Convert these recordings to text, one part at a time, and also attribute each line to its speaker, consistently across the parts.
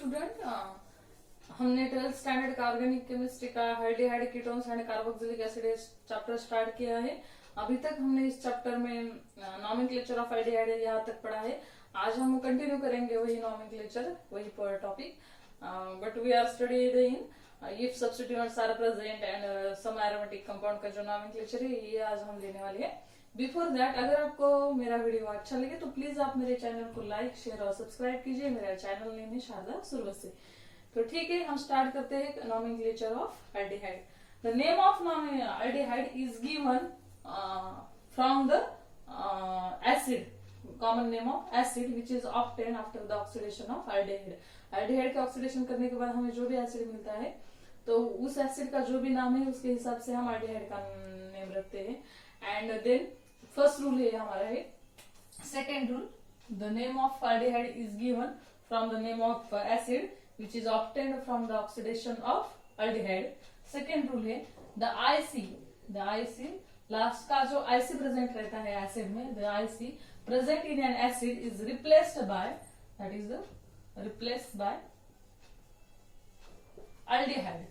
Speaker 1: Student, हमने 12th standard का organic chemistry का aldehyde ketones and carboxylic acid chapter start किया है। अभी तक हमने इस चैप्टर में नॉमेनक्लेचर ऑफ हाइड्रोहाइड यहाँ तक पढ़ा है। आज हम कंटिन्यू करेंगे वही नॉमेनक्लेचर, वही पर topic, but we are studied in if substituents are present and some aromatic compound का जो नॉमेनक्लेचर है ये आज हम लेने वाले हैं। बिफोर दैट, अगर आपको मेरा वीडियो अच्छा लगे तो प्लीज आप मेरे चैनल को लाइक, शेयर और सब्सक्राइब कीजिए। मेरा चैनल नेम है शारदा सुरवशी। तो ठीक है, हम स्टार्ट करते हैं nomenclature of aldehyde. The name of aldehyde is given from the acid, common name of acid which is obtain after the oxidation of aldehyde. Aldehyde का ऑक्सीडेशन करने के बाद हमें जो भी एसिड मिलता है तो उस एसिड का जो भी नाम है उसके हिसाब से हम एल्डिहाइड का नेम रखते हैं। एंड देन फर्स्ट रूल है हमारा है। Second rule, the name of aldehyde is given from the name of acid which is obtained from the oxidation of aldehyde. Second rule है द आईसी लास्ट का जो IC present रहता है acid में, the IC present in an acid is replaced by, that is the replaced by aldehyde.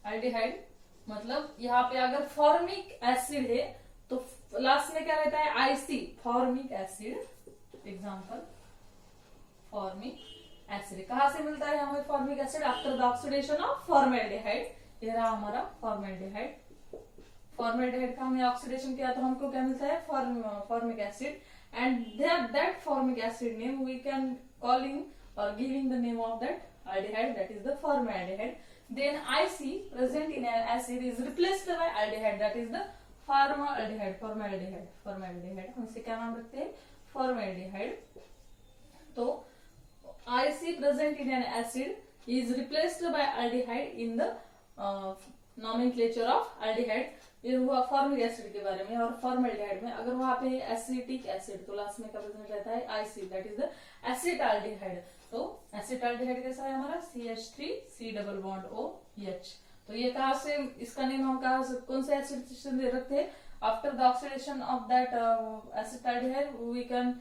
Speaker 1: Aldehyde मतलब यहाँ पे अगर फॉर्मिक एसिड है तो लास्ट में क्या रहता है, IC, formic acid. Example, formic acid कहाँ से मिलता है हमें formic acid? After the oxidation of formaldehyde. ये रहा हमारा फॉर्मेल्डिहाइड। फॉर्मेल्डिहाइड का हमने ऑक्सीडेशन किया तो हमको क्या मिलता है? Formic acid. And that formic acid name we can calling और giving the name of that aldehyde, that is the formaldehyde. Then IC present in an acid is replaced by aldehyde, that is the formaldehyde. हम इसे क्या नाम रखते हैं? formaldehyde. तो IC present in an acid is replaced by aldehyde in the nomenclature of aldehyde. ये हुआ formic acid के बारे में। और फॉर्मेल्डिहाइड में अगर वहां पे एसिटिक एसिड तो लास्ट में क्या प्रेजेंट रहता है? IC, that is the acetaldehyde. तो एसिटाल्डिहाइड कैसा है हमारा? CH3C double bond OH। तो ये कहाँ से, इसका नेम हम कहाँ से, कौन से एसिड से रखते हैं? After the oxidation of that acetaldehyde we can,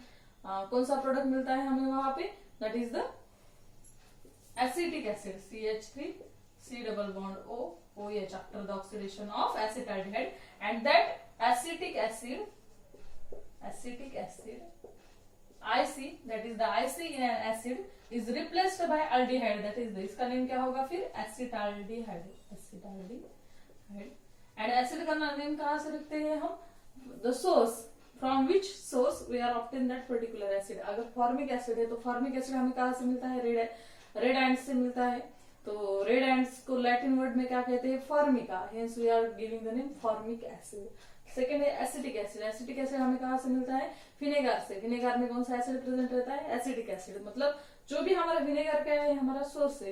Speaker 1: कौन सा प्रोडक्ट मिलता है हमें वहां पे? That is the acetic acid, CH3C double bond OH after the oxidation of acetaldehyde, and that acetic acid IC, that is the IC in an acid is replaced by aldehyde, that is the, इसका name क्या होगा फिर? acetaldehyde। And acid का name कहाँ से रखते हैं हम? The source, from which source we are obtain that particular acid. अगर फॉर्मिक एसिड है तो फॉर्मिक एसिड हमें कहाँ से मिलता है? रेड एंड से मिलता है। तो रेड एंड्स को लैटिन वर्ड में क्या कहते हैं? Formica. Hence we are giving the name formic acid. Second है एसिटिक एसिड। एसिटिक एसिड हमें कहाँ से मिलता है? विनेगर से। विनेगर में कौन सा एसिड प्रेजेंट रहता है? Acetic acid. मतलब जो भी हमारा विनेगर का है हमारा सोर्स से,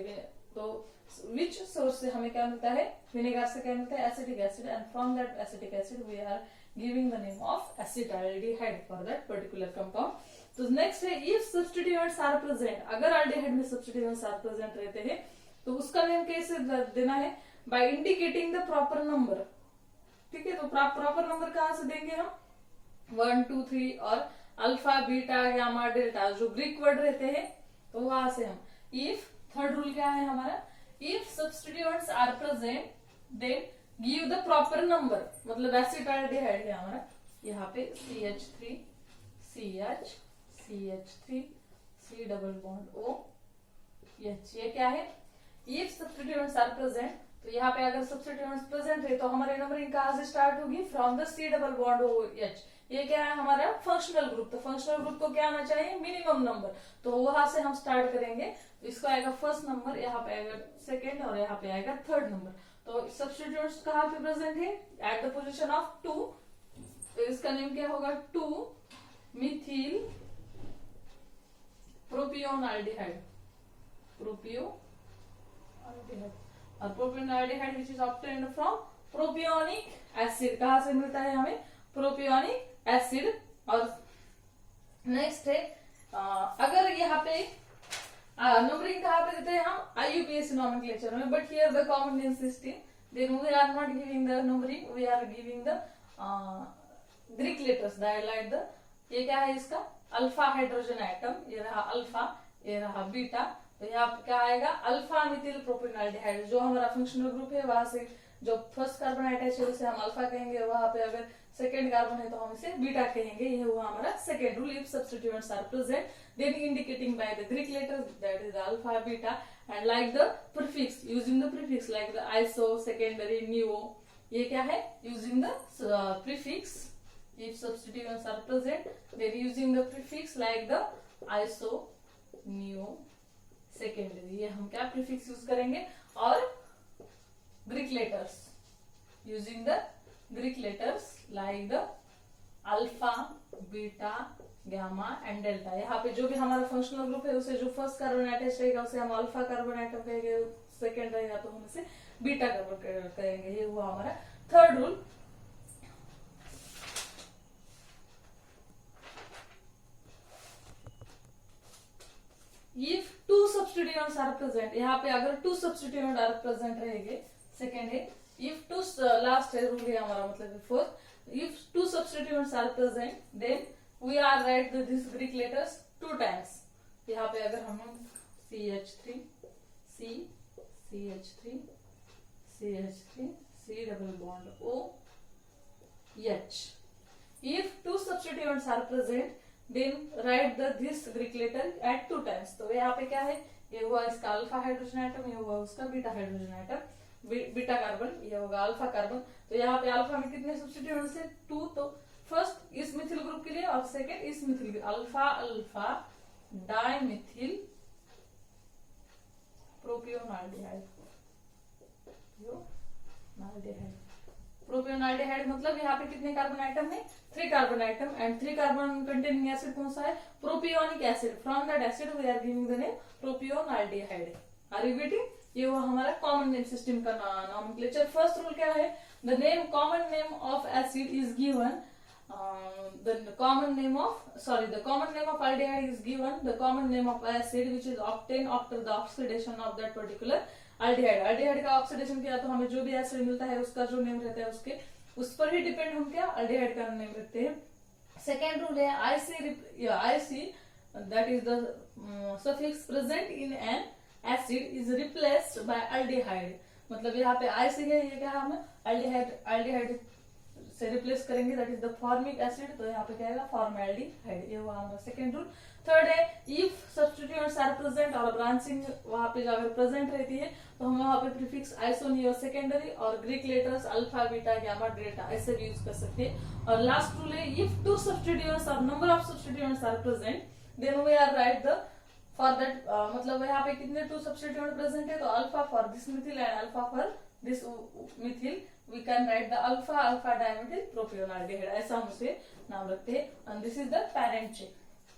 Speaker 1: तो विच सोर्स से हमें क्या मिलता है? विनेगर से क्या मिलता है? Acetic acid. And from that acetic acid we are giving the name of acetaldehyde for that particular compound. तो नेक्स्ट है इफ सब्स्टिट्यूएंट्स आर प्रेजेंट। अगर एल्डिहाइड में सब्स्टिट्यूएंट्स आर प्रेजेंट रहते हैं तो उसका नेम कैसे देना है? By indicating the proper number. ठीक है, तो प्रॉपर नंबर कहाँ से देंगे हम? 1, 2, 3 और अल्फा, बीटा, गामा, डेल्टा जो ग्रीक वर्ड रहते हैं तो वहां से हम इफ, थर्ड रूल क्या है हमारा? If substituents are present then give the proper number. मतलब एसिटाल्डिहाइड है हमारा, यहाँ पे CH3 CH CH3 C double bond OH। ये क्या है? इफ सब्स्टिट्यूएंट्स आर प्रेजेंट, तो यहाँ पे अगर सब्स्टिट्यूएंट्स प्रेजेंट है तो हमारी नंबरिंग कहाँ से स्टार्ट होगी? From the C double bond OH। ये क्या है हमारा? Functional group. तो फंक्शनल ग्रुप को क्या आना चाहिए? Minimum number. तो वहां से हम स्टार्ट करेंगे। तो इसको आएगा फर्स्ट नंबर, यहाँ पे आएगा सेकेंड और यहाँ पे आएगा थर्ड नंबर। तो सब्स्टिट्यूएंट्स कहाँ पे प्रेजेंट है? At the position of 2। तो इसका नेम क्या होगा? 2 मिथिल प्रोपियोनल्डिहाइड। और propionaldehyde which is obtained from propionic acid. कहाँ से मिलता है हमें? Propionic acid. और नेक्स्ट है अगर यहाँ पे नंबरिंग कहाँ पे देते हैं हम? IUPAC नॉमेनक्लेचर में, but here the common name system, then we are not giving the numbering, we are giving the Greek letters. ये क्या है इसका? अल्फा हाइड्रोजन एटम, ये रहा अल्फा, ये रहा बीटा तो यहाँ पे क्या आएगा, अल्फा मिथिल प्रोपियोनाल्डिहाइड। जो हमारा फंक्शनल ग्रुप है वहां से जो फर्स्ट कार्बन अटैच है उसे हम अल्फा कहेंगे, वहां पे अगर सेकेंड कार्बन है तो हम इसे बीटा कहेंगे। ये हुआ हमारा second rule. If substituents are present then indicating by the Greek letters that is alpha beta and like the prefix using the prefix like the iso secondary neo. ये क्या है, using the prefix. If substituents are present then using the prefix like the iso neo secondary. ये हम क्या prefix use करेंगे। और Greek letters using the Greek letters like the alpha beta gamma and delta. यहाँ पे जो भी हमारा फंक्शनल ग्रुप है उसे जो फर्स्ट कार्बन अटैच रहेगा उसे हम अल्फा कार्बन एटम कहेंगे, सेकेंड रहेगा तो हम इसे बीटा कार्बन कहेंगे। ये हुआ हमारा third rule. If two substituents are present, यहाँ पे अगर टू सब्स्टिट्यूएंट आर प्रेजेंट रहेंगे, सेकेंड है इफ टू, लास्ट है रूल है हमारा मतलब fourth. If two substituents are present then we are write this Greek letters two times. यहाँ पे अगर हम CH3 C CH3 CH3 C double bond O H। If two substituents are present, then write this Greek letter at two times। तो यहाँ पे क्या है, ये हुआ इसका अल्फा हाइड्रोजन एटम, ये हुआ उसका beta hydrogen atom, beta carbon, ये होगा अल्फा कार्बन। तो यहाँ पे अल्फा में कितने सब्स्टिट्यूएंट्स है, 2। तो फर्स्ट इस मिथिल ग्रुप के लिए और सेकेंड इस methyl group, alpha alpha dimethyl propionaldehyde. Propionaldehyde मतलब यहाँ पे कितने कार्बन आइटम है, 3 carbon atom and 3 carbon containing acid कौन सा है, propionic acid. From that acid we are giving the name propionaldehyde. Are you getting? ये वो हमारा कॉमन नेम सिस्टम का नॉमेनक्लेचर। फर्स्ट रूल क्या है, the name common name of acid is given, the common name of aldehyde is given the common name of acid which is obtained after the oxidation of that particular aldehyde का oxidation किया तो हमें जो भी acid मिलता है उसका जो नेम रहता है उसके उस पर ही डिपेंड हम क्या aldehyde का नेम रखते हैं। सेकेंड रूल है IC that is the suffix present in an acid is replaced by aldehyde। मतलब यहाँ पे IC है, ये क्या हमें aldehyde से रिप्लेस करेंगे, that is the formic acid. तो यहाँ पे क्या आएगा, फॉर्मेल्डिहाइड। ये हुआ हमारा सेकेंड रूल। थर्ड है इफ सब्स्टिट्यूएंट्स आर प्रेजेंट और ब्रांचिंग वहां पे अगर प्रेजेंट रहती है तो हम वहां पे प्रीफिक्स आइसोनियो सेकेंडरी और Greek letters alpha beta gamma delta ऐसे भी यूज कर सकते हैं। और लास्ट रूल है इफ टू सब्स्टिट्यूएंट्स और number of substituents are present then we are write the for that, मतलब यहाँ पे कितने 2 सब्स्टिट्यूएंट प्रेजेंट है तो alpha for this methyl and alpha for this methyl we can write the alpha alpha dimethyl propionaldehyde, ऐसा हम उसे नाम रखते हैं। And this is the parent chain.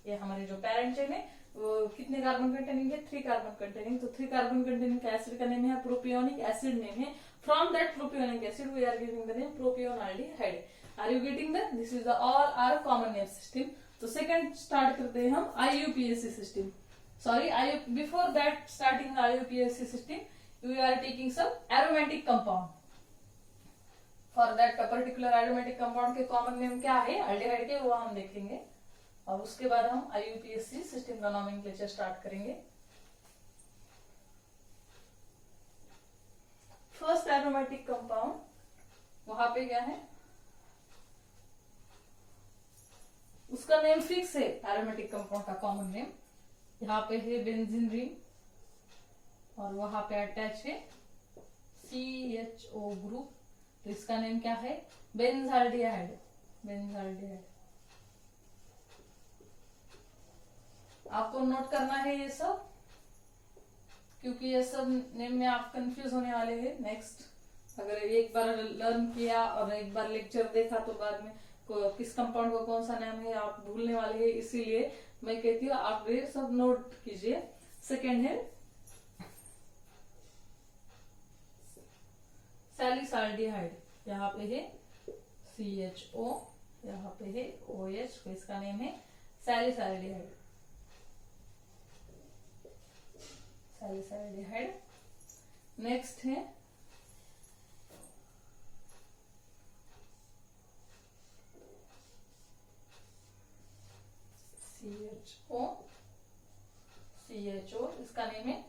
Speaker 1: ये हमारी जो पैरेंट चेन है वो कितने कार्बन कंटेनिंग है, 3 कार्बन कंटेनिंग। तो 3 कार्बन कंटेनिंग एसिड का नेम है प्रोपियोनिक एसिड नेम है। From that propionic acid we are giving the name propionaldehyde. Are you getting that? This is the all are common name system. तो second start करते हैं हम IUPAC system. Sorry, before that starting IUPAC system we are taking some aromatic compound. For that particular aromatic compound के common name क्या है aldehyde के, वो हम देखेंगे और उसके बाद हम IUPAC सिस्टम का नॉमेनक्लेचर स्टार्ट करेंगे। फर्स्ट एरोमेटिक कंपाउंड वहां पे क्या है, उसका नेम फिक्स है एरोमेटिक कंपाउंड का कॉमन नेम। यहाँ पे है बेंजीन रिंग और वहां पे अटैच है CHO ग्रुप, तो इसका नेम क्या है बेंजाल्डिहाइड। आपको नोट करना है ये सब, क्योंकि ये सब नेम में आप कंफ्यूज होने वाले हैं। नेक्स्ट अगर एक बार लर्न किया और एक बार लेक्चर देखा तो बाद में किस कंपाउंड का कौन सा नाम है आप भूलने वाले हैं, इसीलिए मैं कहती हूँ आप ये सब नोट कीजिए। सेकेंड है सैलिसाल्डिहाइड, यहाँ पे है CHO, यहाँ पे है OH, तो इसका नेम है सैलिसाल्डिहाइड। नेक्स्ट है CHO, इसका नेम है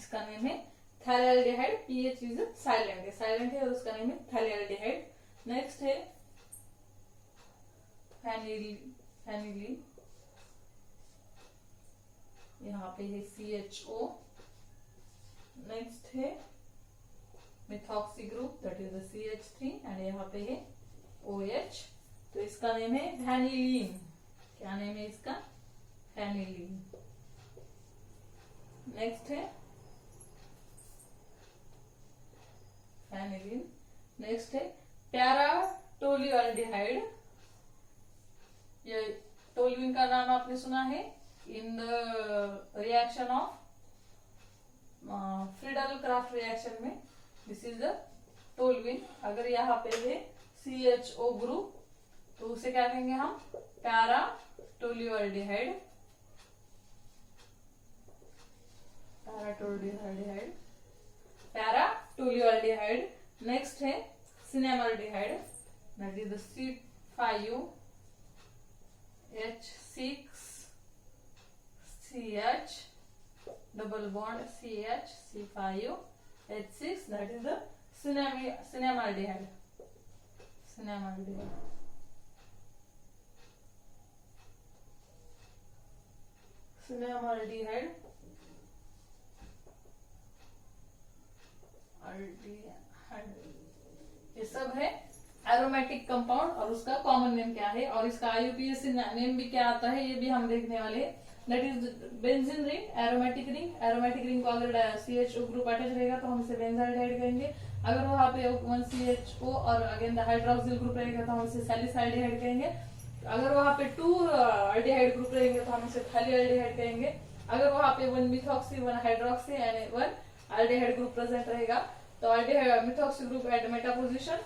Speaker 1: इसका नेम है थैलेल्डिहाइड, पीएच इज साइलेंट है और उसका नेम है थैलेल्डिहाइड। नेक्स्ट है फेनिलीन, यहाँ पे है CHO। नेक्स्ट है methoxy group, that is the CH3 and यहाँ पे है OH। तो इसका नेम है फेनिलीन। क्या नेम है इसका? फेनिलीन। नेक्स्ट है फेनिलीन। नेक्स्ट है पैराटोल्यूएल्डिहाइड। ये टोल्यूइन का नाम आपने सुना है in the reaction of Friedel craft reaction में, दिस इज द टोल्यूइन। अगर यहाँ पे है CHO ग्रुप तो उसे क्या कहेंगे हम? पैराटोल्यूएल्डिहाइड। पैराटोल्यूएल्डिहाइड। नेक्स्ट है cinnamaldehyde, that is the C5H6CH double bond CH C5H6, that is the cinemaldehyde. ये सब है एरोमेटिक कंपाउंड और उसका कॉमन नेम क्या है और इसका IUPAC नेम भी क्या आता है ये भी हम देखने वाले हैं। That is benzene ring, aromatic ring को अगर CHO ग्रुप अटैच रहेगा तो हम इसे बेंजाल्डिहाइड कहेंगे। अगर वहां पे 1 CHO और अगेन द हाइड्रोक्सिल ग्रुप रहेगा तो हम इसे सैलिसाइल्डिहाइड कहेंगे। अगर वहां पे 2 अल्डिहाइड ग्रुप रहेंगे तो हम इसे थैलियल्डिहाइड कहेंगे। अगर वहां पे 1 methoxy 1 hydroxy and 1 aldehyde group present रहेगा तो aldehyde methoxy group at meta position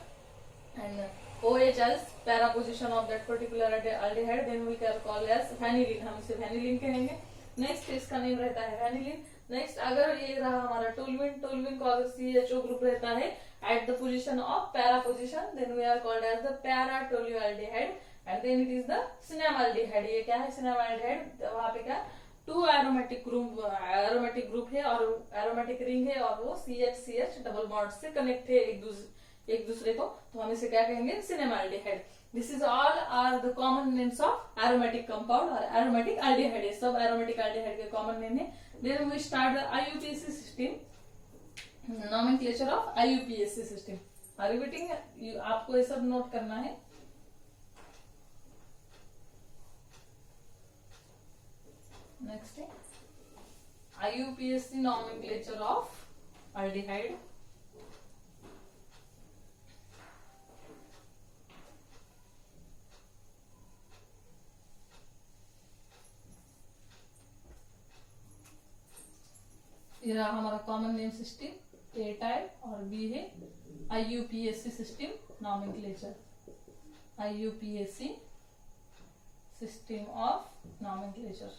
Speaker 1: and OH as para position of that particular aldehyde, then we can call as vanillin, हम इसे vanillin कहेंगे। नेक्स्ट इसका नेम रहता है vanillin। नेक्स्ट अगर ये रहा हमारा टोल्यूइन को अगर CHO ग्रुप रहता है at the position of para position, then we are called as the paratolualdehyde and then it is the cinemaldehyde। ये क्या है? cinemaldehyde। वहां पे क्या 2 एरोमेटिक ग्रुप है और एरोमेटिक रिंग है और वो CH डबल बॉन्ड से कनेक्ट है एक दूसरे को, तो हम इसे क्या कहेंगे? Cinnamaldehyde. This is all are the common names of aromatic compound और एरोमेटिक एल्डिहाइड। ये सब एरोमेटिक एल्डिहाइड के कॉमन नेम है। Then we start the IUPAC system, nomenclature of IUPAC system. Repeating, आपको ये सब नोट करना है। नेक्स्ट है IUPAC नोमेनक्लेचर ऑफ एल्डिहाइड। ये रहा हमारा common name system A type और B है IUPAC system nomenclature. IUPAC system of nomenclature.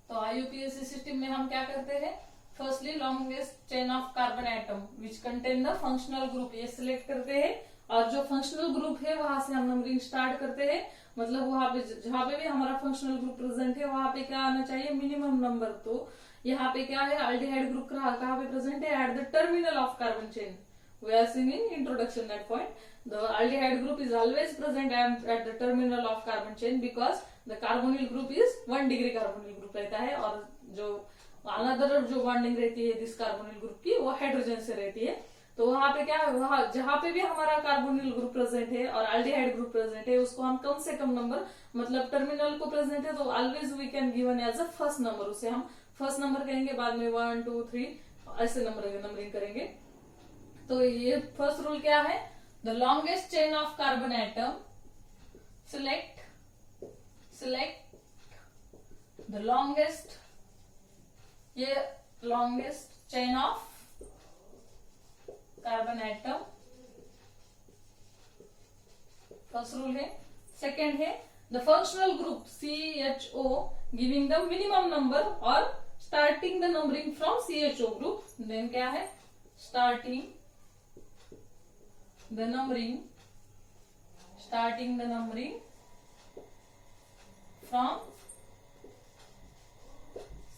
Speaker 1: तो IUPAC सिस्टम में हम क्या करते हैं? Firstly longest chain of carbon atom which contain the functional group, ये सिलेक्ट करते हैं और जो फंक्शनल ग्रुप है वहां से हम नंबरिंग स्टार्ट करते हैं। मतलब वहां पे जहां पे भी हमारा फंक्शनल ग्रुप प्रेजेंट है वहां पे क्या आना चाहिए? Minimum number. तो यहाँ पे क्या है? अल्डिहाइड ग्रुप कहाँ पे प्रेजेंट है? At the terminal of carbon chain. We are seeing in introduction that point the aldehyde group is always present at the terminal of carbon chain because the carbonyl group is 1 degree carbonyl group रहता है और जो another जो bonding रहती है this carbonyl group की वो hydrogen से रहती है। तो वहां पे क्या है? वहां जहां पे भी हमारा कार्बोनिल ग्रुप प्रेजेंट है और अल्डिहाइड ग्रुप प्रेजेंट है उसको हम कम से कम नंबर, मतलब टर्मिनल को प्रेजेंट है तो always we can given as a first number, उसे हम फर्स्ट नंबर कहेंगे। बाद में 1 2 3 ऐसे नंबरिंग करेंगे। तो ये फर्स्ट रूल क्या है? The longest chain of carbon atom select the longest chain of carbon atom, first rule है। सेकेंड है the functional group CHO giving the minimum number और starting the numbering from CHO group. Then क्या है? Starting the numbering from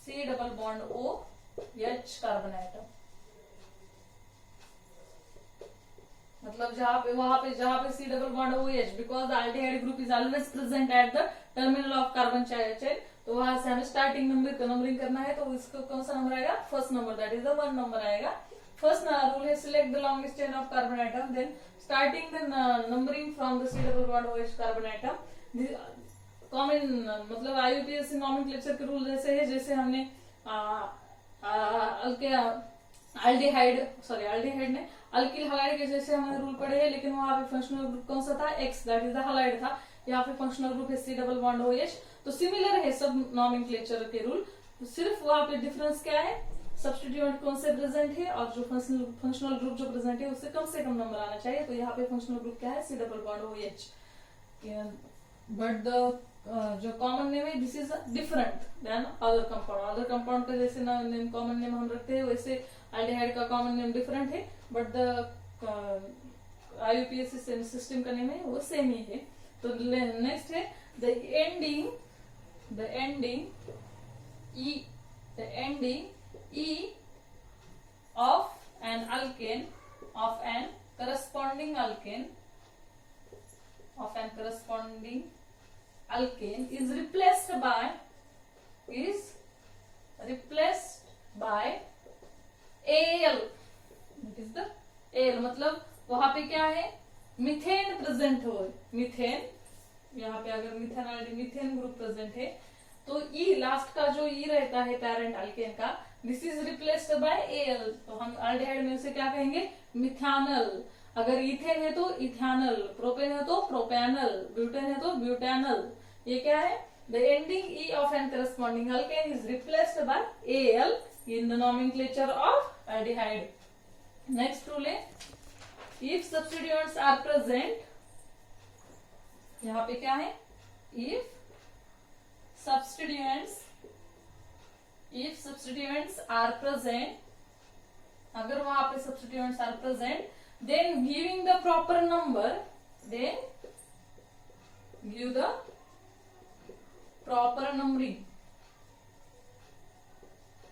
Speaker 1: C double bond O H carbon atom. मतलब वहां पे जहां पे C double bond O H, because the aldehyde group is always present at the terminal of carbon chain, तो वहां से हमें स्टार्टिंग नंबरिंग करना है। तो इसको कौन सा नंबर आएगा? First number, that is the 1 number आएगा। फर्स्ट रूल है select the longest chain of carbon atom, then starting the numbering from the C double bond OH carbon atom. Common मतलब IUPAC नॉमेनक्लेचर के rule जैसे है, जैसे हमने aldehyde ने alkyl halide के जैसे हमने रूल पढ़े हैं, लेकिन वहां पे फंक्शनल ग्रुप कौन सा था? X, that is the halide था। यहाँ पे फंक्शनल ग्रुप है C डबल बॉन्ड OH। तो सिमिलर है सब नॉमेनक्लेचर के रूल, तो सिर्फ वहां पे डिफरेंस क्या है? सब्स्टिट्यूएंट कौन से प्रेजेंट है और जो फंक्शनल ग्रुप जो प्रेजेंट है उससे कम से कम नंबर आना चाहिए। तो यहाँ पे फंक्शनल ग्रुप क्या है? C double bond OH। But the जो कॉमन नेम है this is different then other compound. Other compound का जैसे नेम कॉमन नेम हम रखते हैं, वैसे एल्डिहाइड का कॉमन नेम डिफरेंट है, बट द IUPAC सिस्टम का नेम है वो सेम ही है। तो नेक्स्ट है the ending E of an alkane is replaced by AL. That is the AL, मतलब वहां पे क्या है? मीथेन प्रेजेंट हो, मीथेन, यहाँ पे अगर मीथेन ग्रुप प्रेजेंट है तो E लास्ट का जो E रहता है पेरेंट अल्केन का, this is replaced by AL। तो हम एल्डिहाइड में उसे क्या कहेंगे? मिथानल। अगर इथेन है तो इथानल, प्रोपेन है तो प्रोपैनल, ब्यूटेन है तो ब्यूटैनल। ये क्या है? The ending E of an corresponding alkane is replaced by AL in the nomenclature of aldehyde. Next rule है if substituents are present, यहाँ पे क्या है? if substituents are present, अगर वहां पे substituents are present, then giving the proper number, then give the proper numbering।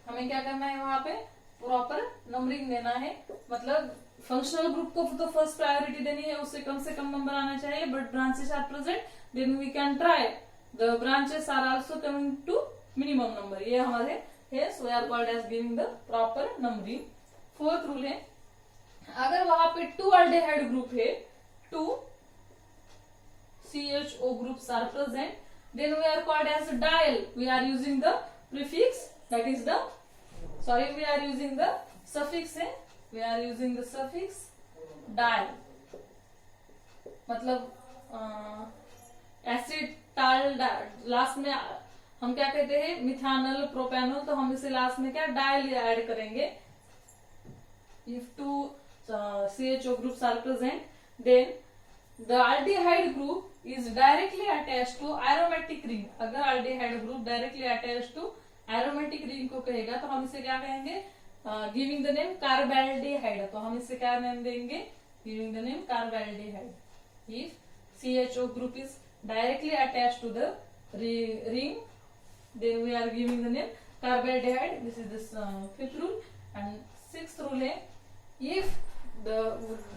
Speaker 1: हमें क्या करना है? वहां पे प्रॉपर नंबरिंग देना है। मतलब फंक्शनल ग्रुप को तो फर्स्ट प्रायोरिटी देनी है, उससे कम नंबर आना चाहिए, but branches are present, then we can try the branches are also coming to minimum number. ये हमारे है, so are called as giving the proper numbering. Fourth rule है अगर वहां पे 2 एल्डिहाइड ग्रुप है, 2 CHO groups are present, then we are called as diol. We are using the prefix, that is the we are using the suffix है, we are using the suffix diol। मतलब acid टाल last में हम क्या कहते हैं? Methanol, प्रोपैनल, तो हम इसे लास्ट में क्या डायल ऐड करेंगे। if 2 CHO groups are present, then the aldehyde group is directly attached to aromatic ring। अगर aldehyde group directly attached to aromatic ring को कहेगा तो हम इसे क्या कहेंगे? Giving the name carbaldehyde. तो हम इसे क्या नेम देंगे? Giving the name carbaldehyde. if CHO group is directly attached to the ring, then we are giving the name carbaldehyde. This is this fifth rule. And sixth rule है if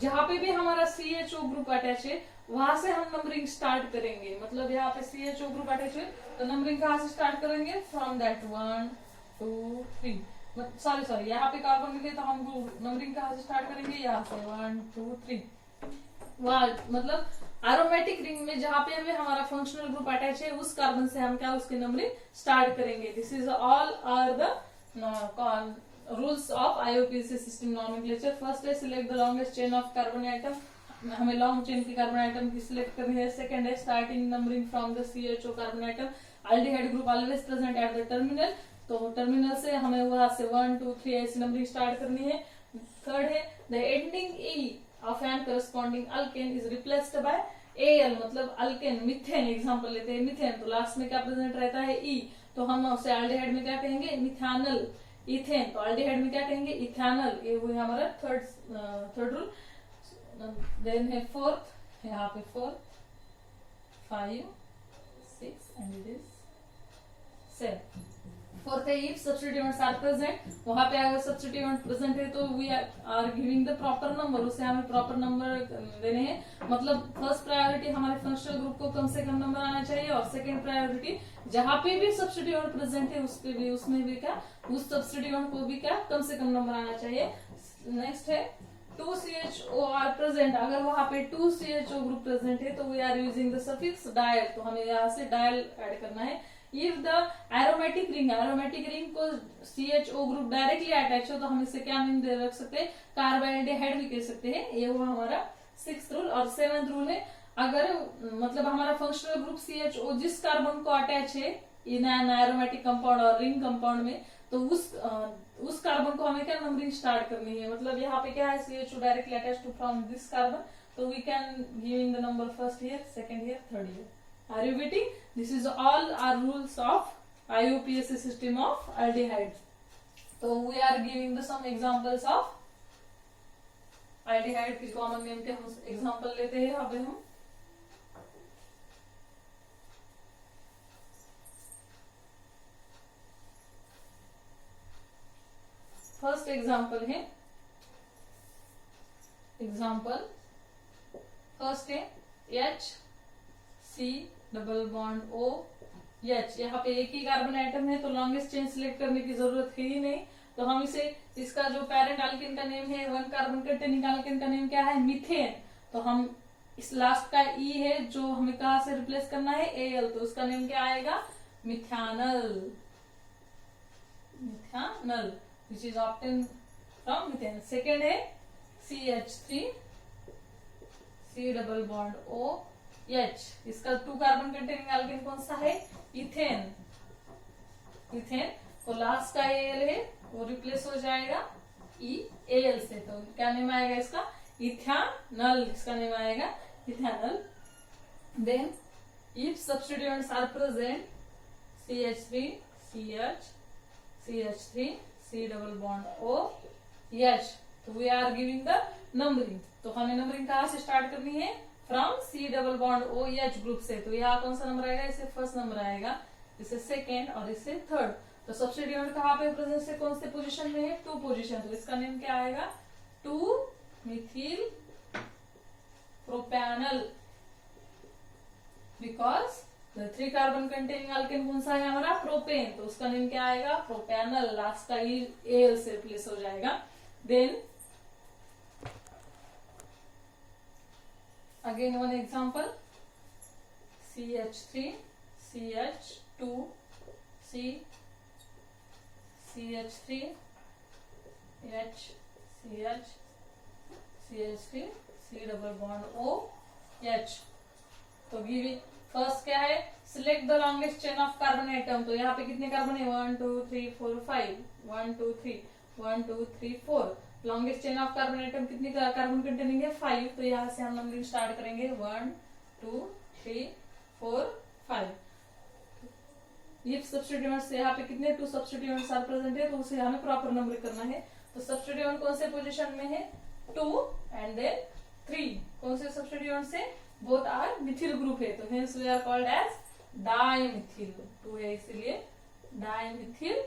Speaker 1: जहां पे भी हमारा CHO ग्रुप अटैच है वहां से हम numbering start करेंगे। मतलब यहाँ पे CHO ग्रुप अटैच है तो नंबरिंग कहाँ से स्टार्ट करेंगे? फ्रॉम दैट 1 2 3, सॉरी यहाँ पे कार्बन मिले तो हम नंबरिंग कहाँ से स्टार्ट करेंगे? यहाँ से 1 2 3। वहां मतलब एरोमेटिक रिंग में जहां पे भी हमारा फंक्शनल ग्रुप अटैच है उस कार्बन से हम क्या उसकी नंबरिंग स्टार्ट करेंगे। This is all are the rules of IUPAC system nomenclature. First है select the longest chain of carbon atom, हमें लॉन्ग चेन की कार्बन आइटम की सिलेक्ट करनी है। सेकंड है starting numbering from the CHO carbon atom, aldehyde group always present at the terminal, तो terminal से हमें वहां से 1 2 3 ऐसी नंबरिंग स्टार्ट करनी है। थर्ड है the ending E of an corresponding alkane is replaced by AL, मतलब अल्केन, मिथेन एग्जांपल लेते हैं, मिथेन तो लास्ट में क्या प्रेजेंट रहता है? E, तो हम उसे एल्डिहाइड में क्या कहेंगे? मिथानल। इथेन तो एल्डिहाइड में क्या कहेंगे? इथानल। ये हुई हमारा थर्ड रूल। देन है फोर्थ, यहाँ पे 4 5 6 एंड इट इज 7। फोर्थ है इफ सब्स्टिट्यूएंट्स आर प्रेजेंट, वहां पे अगर सब्स्टिट्यूएंट प्रेजेंट है तो we are giving the proper number, उसे हमें प्रॉपर नंबर देने हैं। मतलब फर्स्ट प्रायोरिटी हमारे फंक्शनल ग्रुप को कम से कम नंबर आना चाहिए, और सेकंड प्रायोरिटी जहां पे भी सब्स्टिट्यूएंट प्रेजेंट है उस पे भी, उसमें भी क्या, उस सब्स्टिट्यूएंट को भी क्या, कम से कम नंबर आना चाहिए। नेक्स्ट है 2CHO आर प्रेजेंट, अगर वहां पे 2CHO ग्रुप प्रेजेंट है तो we are using the suffix dial, तो हमें यहाँ से डायल ऐड करना है। इफ द एरोमेटिक रिंग को CHO ग्रुप डायरेक्टली अटैच हो तो हम इसे क्या नेम दे रख सकते हैं, कार्बोएल्डिहाइड भी कह सकते हैं। ये हुआ हमारा 6th रूल। और 7th रूल है, अगर मतलब हमारा फंक्शनल ग्रुप CHO जिस कार्बन को अटैच है इन एन एरोमेटिक कंपाउंड और रिंग कंपाउंड में, तो उस कार्बन को हमें क्या नंबरिंग स्टार्ट करनी है। मतलब यहाँ पे क्या है, CHO directly attach to from this carbon, तो we can giving the number first year, second year, third year. Are you getting? This is all our rules of IUPAC system of aldehyde. So we are giving the some examples of aldehyde की common name के हम example लेते हैं। अभी हम first example है, example first है HC double bond OH। यहाँ पे एक ही कार्बन आइटम है तो लॉन्गेस्ट चेन सिलेक्ट करने की जरूरत है ही नहीं, तो हम इसे, इसका जो पेरेंट अल्केन का नेम है, वन कार्बन कंटेनिंग अल्केन का नेम क्या है, मीथेन। तो हम इस लास्ट का E है जो हमें कहा से रिप्लेस करना है, Al, तो उसका नेम क्या आएगा, methanol, methanol which is obtain from methane. Second है CH3 C double bond OH, इसका 2 कार्बन कंटेनिंग अल्केन कौन सा है, इथेन, इथेन। तो लास्ट का Al है वो रिप्लेस हो जाएगा Al से, तो क्या नेम आएगा इसका, इथानल, इसका नेम आएगा ethanal. Then if substituents are present CH3 CH CH3 C double bond OH, तो we are giving the numbering. तो हमें नंबरिंग कहाँ से स्टार्ट करनी है, from C double bond OH group से। तो यहाँ कौन सा नंबर आएगा, इसे फर्स्ट नंबर आएगा, इसे सेकेंड और इसे थर्ड। तो सब्स्टिट्यूएंट कहाँ पे प्रेजेंट से कौन से पोजीशन में है, 2 पोजीशन, तो इसका नेम क्या आएगा, 2 methyl propanal, because the 3 carbon containing alkane कौन सा है हमारा, प्रोपेन, तो उसका नेम क्या आएगा, प्रोपैनल, लास्ट का Al से रिप्लेस हो जाएगा। देन again one example, CH3 CH2 C CH3 H CH CH3 C double bond OH। तो गिव फर्स्ट क्या है, select the longest chain of carbon item. तो यहाँ पे कितने कार्बन है, 1 2 3 4 5, 1 2 3 1 2 3 4। Longest chain of carbon item कितने कार्बन कंटेनिंग है, 5। तो यहाँ से हम नंबरिंग स्टार्ट करेंगे, 1 2 3 4 5। इफ सब्स्टिट्यूएंट्स यहाँ पे कितने 2 सब्स्टिट्यूएंट्स आर प्रेजेंट है तो उसे हमें प्रॉपर नंबर करना है। तो सब्स्टिट्यूएंट कौन से पोजीशन में है, 2 एंड देन 3। कौन से सब्स्टिट्यूएंट से, बोथ आर मिथिल ग्रुप है, तो hence we are called as dimethyl. 2 है इसलिए डाइमिथिल।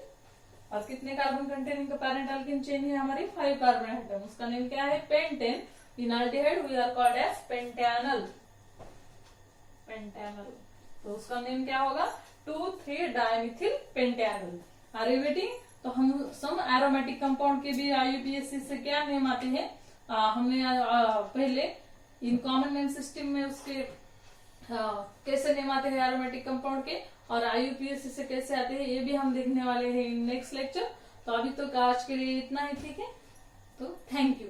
Speaker 1: और कितने कार्बन कंटेनिंग का पेरेंट अल्केन चेन है हमारी, 5 कार्बन आइटम, उसका नेम क्या है, pentane. In aldehyde we are called as pentanal, pentanal. तो उसका नेम क्या होगा, 2 3 dimethyl pentanal. Are you getting? तो हम सम एरोमेटिक कंपाउंड के भी IUPAC से क्या नेम आते हैं, हमने पहले इन कॉमन नेम सिस्टम में उसके कैसे नेम आते हैं एरोमेटिक कंपाउंड के, और IUPAC से कैसे आते हैं ये भी हम देखने वाले हैं इन नेक्स्ट लेक्चर। तो अभी तो आज के लिए इतना ही, ठीक है, तो थैंक यू।